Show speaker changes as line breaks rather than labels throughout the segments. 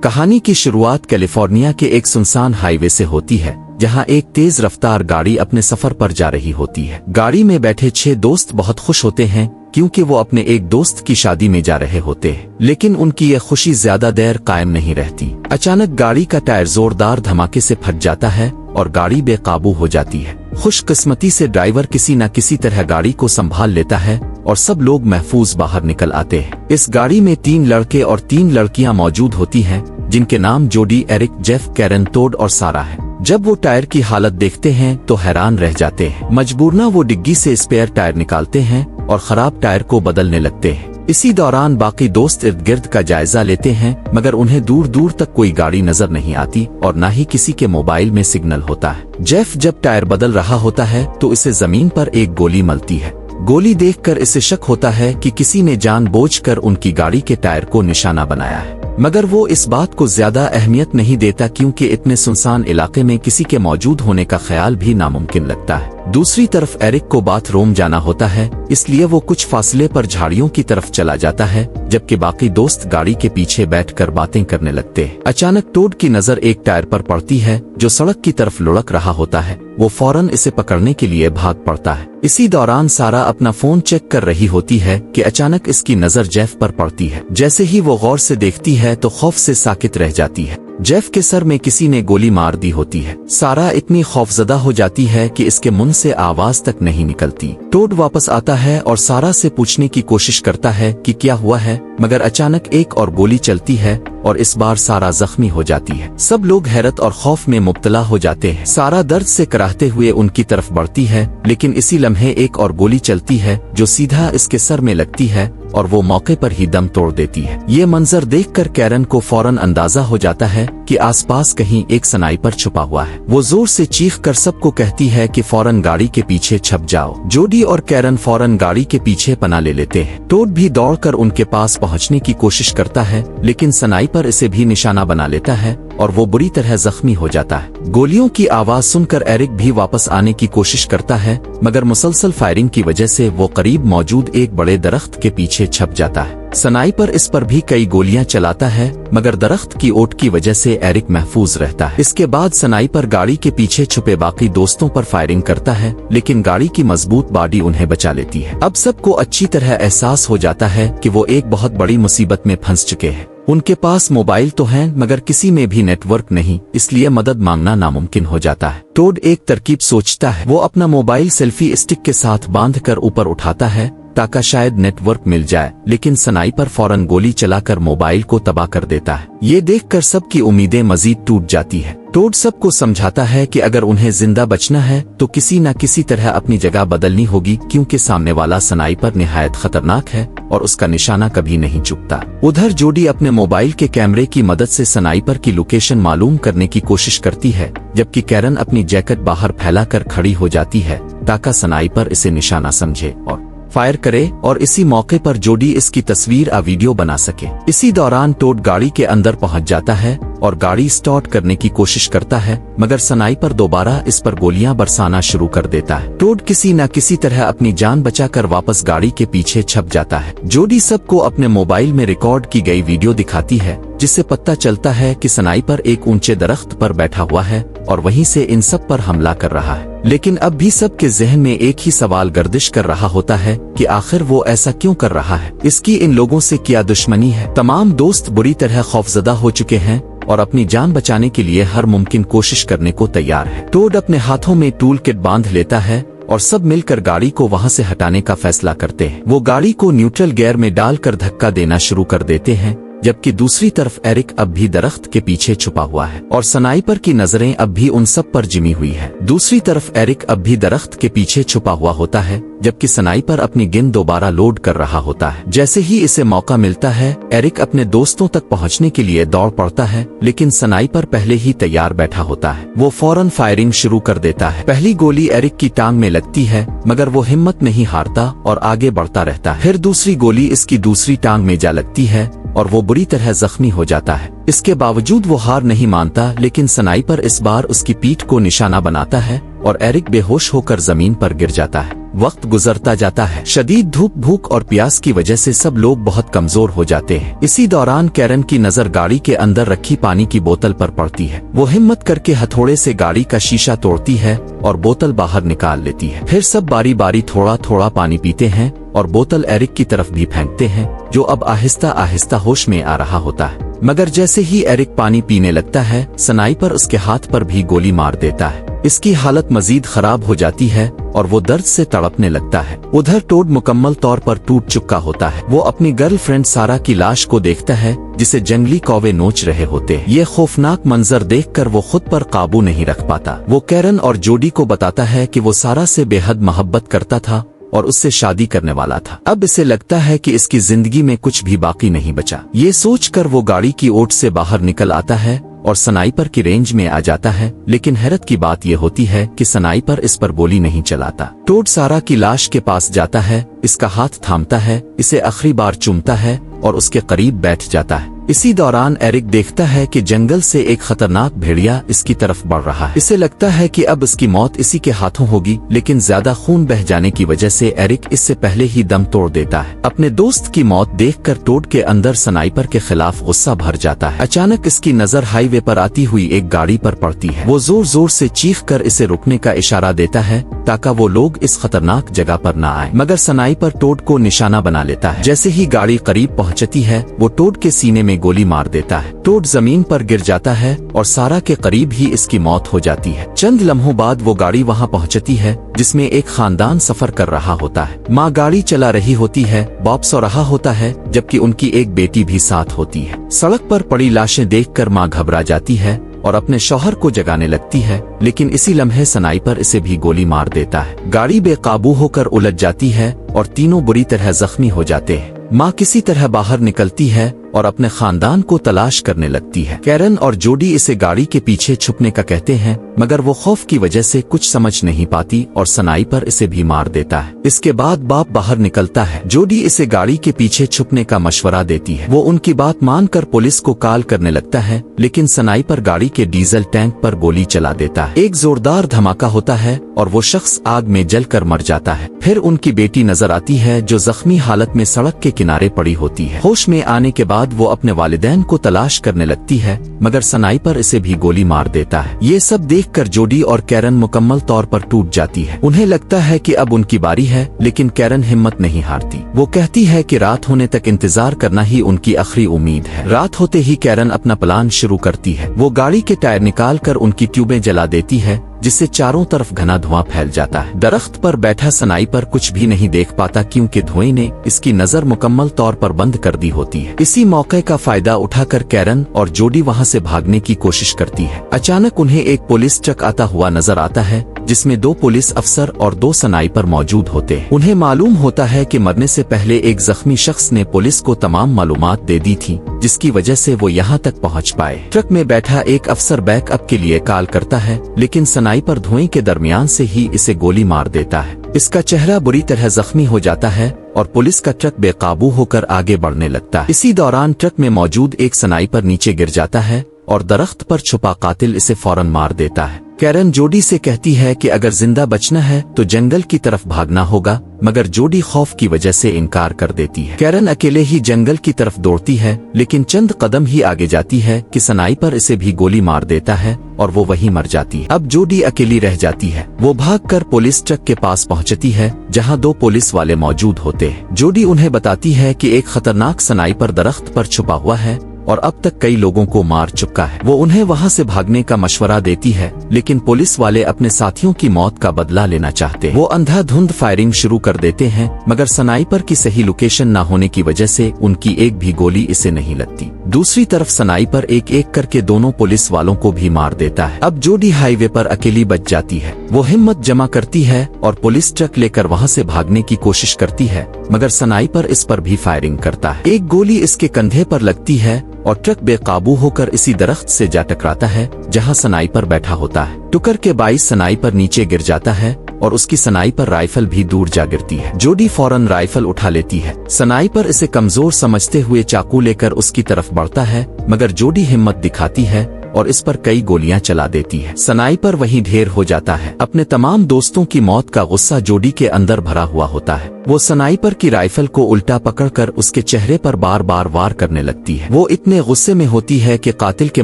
कहानी की शुरुआत कैलिफोर्निया के एक सुनसान हाईवे से होती है, जहां एक तेज रफ्तार गाड़ी अपने सफर पर जा रही होती है। गाड़ी में बैठे 6 दोस्त बहुत खुश होते हैं क्योंकि वो अपने एक दोस्त की शादी में जा रहे होते हैं, लेकिन उनकी ये खुशी ज्यादा देर कायम नहीं रहती। अचानक गाड़ी का टायर जोरदार धमाके से फट जाता है और गाड़ी बेकाबू हो जाती है। खुशकिस्मती से ड्राइवर किसी न किसी तरह गाड़ी को संभाल लेता है और सब लोग महफूज बाहर निकल आते हैं। इस गाड़ी में 3 लड़के और 3 लड़कियां मौजूद होती हैं, जिनके नाम जोडी, एरिक, जेफ, कैरन, टोड और सारा है। जब वो टायर की हालत देखते हैं तो हैरान रह जाते हैं। मजबूरन वो डिग्गी से स्पेयर टायर निकालते हैं और खराब टायर को बदलने लगते हैं। इसी दौरान बाकी दोस्त इर्द गिर्द का जायजा लेते हैं, मगर उन्हें दूर दूर तक कोई गाड़ी नजर नहीं आती और न ही किसी के मोबाइल में सिग्नल होता है। जेफ जब टायर बदल रहा होता है तो इसे जमीन पर एक गोली मिलती है। गोली देखकर इसे शक होता है कि किसी ने जानबूझकर उनकी गाड़ी के टायर को निशाना बनाया है, मगर वो इस बात को ज्यादा अहमियत नहीं देता क्योंकि इतने सुनसान इलाके में किसी के मौजूद होने का ख्याल भी नामुमकिन लगता है। दूसरी तरफ एरिक को बाथरूम जाना होता है, इसलिए वो कुछ फासले पर झाड़ियों की तरफ चला जाता है, जबकि बाकी दोस्त गाड़ी के पीछे बैठकर बातें करने लगते हैं। अचानक टोड की नजर एक टायर पर पड़ती है जो सड़क की तरफ लुढ़क रहा होता है। वो फौरन इसे पकड़ने के लिए भाग पड़ता है। इसी दौरान सारा अपना फोन चेक कर रही होती है कि अचानक इसकी नजर जेफ पर पड़ती है। जैसे ही वो गौर से देखती है तो खौफ से साकित रह जाती है। जेफ के सर में किसी ने गोली मार दी होती है। सारा इतनी खौफजदा हो जाती है कि इसके मुंह से आवाज तक नहीं निकलती। टोड वापस आता है और सारा से पूछने की कोशिश करता है कि क्या हुआ है, मगर अचानक एक और गोली चलती है और इस बार सारा जख्मी हो जाती है। सब लोग हैरत और खौफ में मुब्तला हो जाते हैं। सारा दर्द से कराहते हुए उनकी तरफ बढ़ती है, लेकिन इसी लम्हे एक और गोली चलती है जो सीधा इसके सर में लगती है और वो मौके पर ही दम तोड़ देती है। ये मंजर देखकर कैरन को फौरन अंदाजा हो जाता है कि आसपास कहीं एक स्नाइपर छुपा हुआ है। वो जोर से चीख कर सबको कहती है कि फौरन गाड़ी के पीछे छप जाओ। जोडी और कैरन फौरन गाड़ी के पीछे पनाह ले लेते हैं। टोड भी दौड़कर उनके पास पहुंचने की कोशिश करता है, लेकिन स्नाइपर इसे भी निशाना बना लेता है और वो बुरी तरह जख्मी हो जाता है। गोलियों की आवाज सुनकर एरिक भी वापस आने की कोशिश करता है, मगर मुसलसल फायरिंग की वजह से वो करीब मौजूद एक बड़े दरख्त के पीछे छप जाता है। स्नाइपर इस पर भी कई गोलियां चलाता है, मगर दरख्त की ओट की वजह से एरिक महफूज रहता है। इसके बाद स्नाइपर गाड़ी के पीछे छुपे बाकी दोस्तों पर फायरिंग करता है, लेकिन गाड़ी की मजबूत बॉडी उन्हें बचा लेती है। अब सबको अच्छी तरह एहसास हो जाता है कि वो एक बहुत बड़ी मुसीबत में फंस चुके हैं। उनके पास मोबाइल तो हैं, मगर किसी में भी नेटवर्क नहीं, इसलिए मदद मांगना नामुमकिन हो जाता है। टोड एक तरकीब सोचता है। वो अपना मोबाइल सेल्फी स्टिक के साथ बांधकर ऊपर उठाता है ताकि शायद नेटवर्क मिल जाए, लेकिन स्नाइपर फौरन गोली चलाकर मोबाइल को तबाह कर देता है। ये देखकर सबकी उम्मीदें मजीद टूट जाती है। टोड सबको समझाता है कि अगर उन्हें जिंदा बचना है तो किसी न किसी तरह अपनी जगह बदलनी होगी, क्योंकि सामने वाला स्नाइपर निहायत खतरनाक है और उसका निशाना कभी नहीं चूकता। उधर जोडी अपने मोबाइल के कैमरे की मदद से स्नाइपर की लोकेशन मालूम करने की कोशिश करती है, जबकि कैरन अपनी जैकेट बाहर फैलाकर खड़ी हो जाती है ताकि स्नाइपर इसे निशाना समझे और फायर करे, और इसी मौके पर जोडी इसकी तस्वीर वीडियो बना सके। इसी दौरान टोड गाड़ी के अंदर पहुंच जाता है और गाड़ी स्टार्ट करने की कोशिश करता है, मगर स्नाइपर दोबारा इस पर गोलियां बरसाना शुरू कर देता है। टोड किसी न किसी तरह अपनी जान बचाकर वापस गाड़ी के पीछे छप जाता है। जोडी सबको अपने मोबाइल में रिकॉर्ड की गई वीडियो दिखाती है, जिससे पता चलता है कि स्नाइपर एक ऊंचे दरख्त पर बैठा हुआ है और वहीं से इन सब पर हमला कर रहा है। लेकिन अब भी सबके जहन में एक ही सवाल गर्दिश कर रहा होता है कि आखिर वो ऐसा क्यों कर रहा है, इसकी इन लोगों से क्या दुश्मनी है। तमाम दोस्त बुरी तरह खौफजदा हो चुके हैं और अपनी जान बचाने के लिए हर मुमकिन कोशिश करने को तैयार है। टोड अपने हाथों में टूल किट बांध लेता है और सब मिलकर गाड़ी को वहां से हटाने का फैसला करते हैं। वो गाड़ी को न्यूट्रल गियर में डालकर धक्का देना शुरू कर देते हैं, जबकि दूसरी तरफ एरिक अब भी दरख्त के पीछे छुपा हुआ है और स्नाइपर की नजरें अब भी उन सब पर जिमी हुई है। दूसरी तरफ एरिक अब भी दरख्त के पीछे छुपा हुआ होता है, जबकि स्नाइपर अपनी गेंद दोबारा लोड कर रहा होता है। जैसे ही इसे मौका मिलता है, एरिक अपने दोस्तों तक पहुंचने के लिए दौड़ पड़ता है, लेकिन स्नाइपर पहले ही तैयार बैठा होता है। वो फौरन फायरिंग शुरू कर देता है। पहली गोली एरिक की टांग में लगती है, मगर वो हिम्मत नहीं हारता और आगे बढ़ता रहता है। फिर दूसरी गोली इसकी दूसरी टांग में जा लगती है और वो बुरी तरह जख्मी हो जाता है। इसके बावजूद वो हार नहीं मानता, लेकिन स्नाइपर इस बार उसकी पीठ को निशाना बनाता है और एरिक बेहोश होकर जमीन पर गिर जाता है। वक्त गुजरता जाता है। शदीद धूप, भूख और प्यास की वजह से सब लोग बहुत कमजोर हो जाते हैं। इसी दौरान कैरन की नजर गाड़ी के अंदर रखी पानी की बोतल पर पड़ती है। वो हिम्मत करके हथौड़े से गाड़ी का शीशा तोड़ती है और बोतल बाहर निकाल लेती है। फिर सब बारी बारी थोड़ा थोड़ा पानी पीते हैं और बोतल एरिक की तरफ भी फेंकते हैं, जो अब आहिस्ता आहिस्ता होश में आ रहा होता है। मगर जैसे ही एरिक पानी पीने लगता है, स्नाइपर उसके हाथ पर भी गोली मार देता है। इसकी हालत मजीद खराब हो जाती है और वो दर्द से तड़पने लगता है। उधर टोड मुकम्मल तौर पर टूट चुका होता है। वो अपनी गर्लफ्रेंड सारा की लाश को देखता है, जिसे जंगली कौवे नोच रहे होते हैं। ये खौफनाक मंजर देखकर वो खुद पर काबू नहीं रख पाता। वो कैरन और जोडी को बताता है कि वो सारा से बेहद मोहब्बत करता था और उससे शादी करने वाला था। अब इसे लगता है कि इसकी जिंदगी में कुछ भी बाकी नहीं बचा। ये सोचकर वो गाड़ी की ओट से बाहर निकल आता है और स्नाइपर की रेंज में आ जाता है। लेकिन हैरत की बात यह होती है कि स्नाइपर इस पर गोली नहीं चलाता। टोड सारा की लाश के पास जाता है, इसका हाथ थामता है, इसे आखिरी बार चूमता है और उसके करीब बैठ जाता है। इसी दौरान एरिक देखता है कि जंगल से एक खतरनाक भेड़िया इसकी तरफ बढ़ रहा है। इसे लगता है कि अब इसकी मौत इसी के हाथों होगी, लेकिन ज्यादा खून बह जाने की वजह से एरिक इससे पहले ही दम तोड़ देता है। अपने दोस्त की मौत देखकर टोड के अंदर स्नाइपर के खिलाफ गुस्सा भर जाता है। अचानक इसकी नजर हाईवे पर आती हुई एक गाड़ी पर पड़ती है। वो जोर जोर से चीख कर इसे रुकने का इशारा देता है ताकि वो लोग इस खतरनाक जगह पर न आए, मगर स्नाइपर टोड को निशाना बना लेता है। जैसे ही गाड़ी करीब पहुंचती है, वो टोड के सीने में गोली मार देता है। टोड जमीन पर गिर जाता है और सारा के करीब ही इसकी मौत हो जाती है। चंद लम्हों बाद वो गाड़ी वहां पहुंचती है जिसमें एक खानदान सफर कर रहा होता है। माँ गाड़ी चला रही होती है, बाप सो रहा होता है, जबकि उनकी एक बेटी भी साथ होती है। सड़क पर पड़ी लाशें देखकर माँ घबरा जाती है और अपने शौहर को जगाने लगती है, लेकिन इसी लम्हे स्नाइपर इसे भी गोली मार देता है। गाड़ी बेकाबू होकर उलट जाती है और तीनों बुरी तरह जख्मी हो जाते हैं। माँ किसी तरह बाहर निकलती है और अपने खानदान को तलाश करने लगती है। कैरन और जोडी इसे गाड़ी के पीछे छुपने का कहते हैं, मगर वो खौफ की वजह से कुछ समझ नहीं पाती और स्नाइपर इसे भी मार देता है। इसके बाद बाप बाहर निकलता है। जोडी इसे गाड़ी के पीछे छुपने का मशवरा देती है। वो उनकी बात मानकर पुलिस को कॉल करने लगता है, लेकिन स्नाइपर गाड़ी के डीजल टैंक पर गोली चला देता है। एक जोरदार धमाका होता है और वो शख्स आग में जलकर मर जाता है। फिर उनकी बेटी नजर आती है, जो जख्मी हालत में सड़क के किनारे पड़ी होती है। होश में आने के बाद वो अपने वालिदैन को तलाश करने लगती है, मगर स्नाइपर इसे भी गोली मार देता है। ये सब देखकर जोडी और कैरन मुकम्मल तौर पर टूट जाती है। उन्हें लगता है कि अब उनकी बारी है, लेकिन कैरन हिम्मत नहीं हारती। वो कहती है कि रात होने तक इंतजार करना ही उनकी आखिरी उम्मीद है। रात होते ही कैरन अपना प्लान शुरू करती है। वो गाड़ी के टायर निकाल कर उनकी ट्यूबें जला देती है, जिससे चारों तरफ घना धुआं फैल जाता है। दरख्त पर बैठा स्नाइपर कुछ भी नहीं देख पाता, क्योंकि धुएं ने इसकी नजर मुकम्मल तौर पर बंद कर दी होती है। इसी मौके का फायदा उठाकर कैरन और जोडी वहां से भागने की कोशिश करती है। अचानक उन्हें एक पुलिस ट्रक आता हुआ नजर आता है, जिसमें 2 पुलिस अफसर और 2 स्नाइपर मौजूद होते हैं। उन्हें मालूम होता है कि मरने से पहले एक जख्मी शख्स ने पुलिस को तमाम मालूमात दे दी थी, जिसकी वजह से वो यहाँ तक पहुँच पाए। ट्रक में बैठा एक अफसर बैकअप के लिए कॉल करता है, लेकिन स्नाइपर धुएं के दरमियान से ही इसे गोली मार देता है। इसका चेहरा बुरी तरह जख्मी हो जाता है और पुलिस का ट्रक बेकाबू होकर आगे बढ़ने लगता है। इसी दौरान ट्रक में मौजूद एक स्नाइपर नीचे गिर जाता है और दरख्त पर छुपा कातिल इसे फौरन मार देता है। कैरन जोडी से कहती है कि अगर जिंदा बचना है तो जंगल की तरफ भागना होगा, मगर जोडी खौफ की वजह से इनकार कर देती है। कैरन अकेले ही जंगल की तरफ दौड़ती है, लेकिन चंद कदम ही आगे जाती है कि स्नाइपर इसे भी गोली मार देता है और वो वहीं मर जाती है। अब जोडी अकेली रह जाती है। वो भागकर पुलिस ट्रक के पास पहुंचती है, जहां 2 पुलिस वाले मौजूद होते हैं। जोडी उन्हें बताती है कि एक खतरनाक स्नाइपर दरख्त पर छुपा हुआ है और अब तक कई लोगों को मार चुका है। वो उन्हें वहां से भागने का मशवरा देती है, लेकिन पुलिस वाले अपने साथियों की मौत का बदला लेना चाहते हैं। वो अंधाधुंध फायरिंग शुरू कर देते हैं, मगर स्नाइपर की सही लोकेशन न होने की वजह से उनकी एक भी गोली इसे नहीं लगती। दूसरी तरफ स्नाइपर एक एक करके दोनों पुलिस वालों को भी मार देता है। अब जोडी हाईवे पर अकेली बच जाती है। वो हिम्मत जमा करती है और पुलिस ट्रक लेकर वहां से भागने की कोशिश करती है, मगर स्नाइपर इस पर भी फायरिंग करता है। एक गोली इसके कंधे पर लगती है और ट्रक बेकाबू होकर इसी दरख्त से जा टकराता है जहां स्नाइपर बैठा होता है। टुकर के बाईस स्नाइपर नीचे गिर जाता है और उसकी स्नाइपर राइफल भी दूर जा गिरती है। जोडी फौरन राइफल उठा लेती है। स्नाइपर इसे कमजोर समझते हुए चाकू लेकर उसकी तरफ बढ़ता है, मगर जोडी हिम्मत दिखाती है और इस पर कई गोलियां चला देती है। स्नाइपर वहीं ढेर हो जाता है। अपने तमाम दोस्तों की मौत का गुस्सा जोडी के अंदर भरा हुआ होता है। वो स्नाइपर की राइफल को उल्टा पकड़कर उसके चेहरे पर बार बार वार करने लगती है। वो इतने गुस्से में होती है कि कातिल के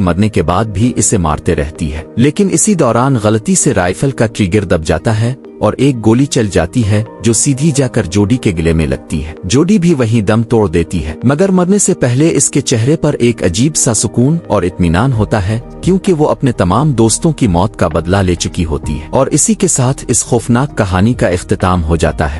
मरने के बाद भी इसे मारते रहती है, लेकिन इसी दौरान गलती से राइफल का ट्रिगर दब जाता है और एक गोली चल जाती है जो सीधी जाकर जोडी के गले में लगती है। जोडी भी वहीं दम तोड़ देती है, मगर मरने से पहले इसके चेहरे पर एक अजीब सा सुकून और इत्मीनान होता है, क्योंकि वो अपने तमाम दोस्तों की मौत का बदला ले चुकी होती है। और इसी के साथ इस खौफनाक कहानी का इख्तिताम हो जाता है।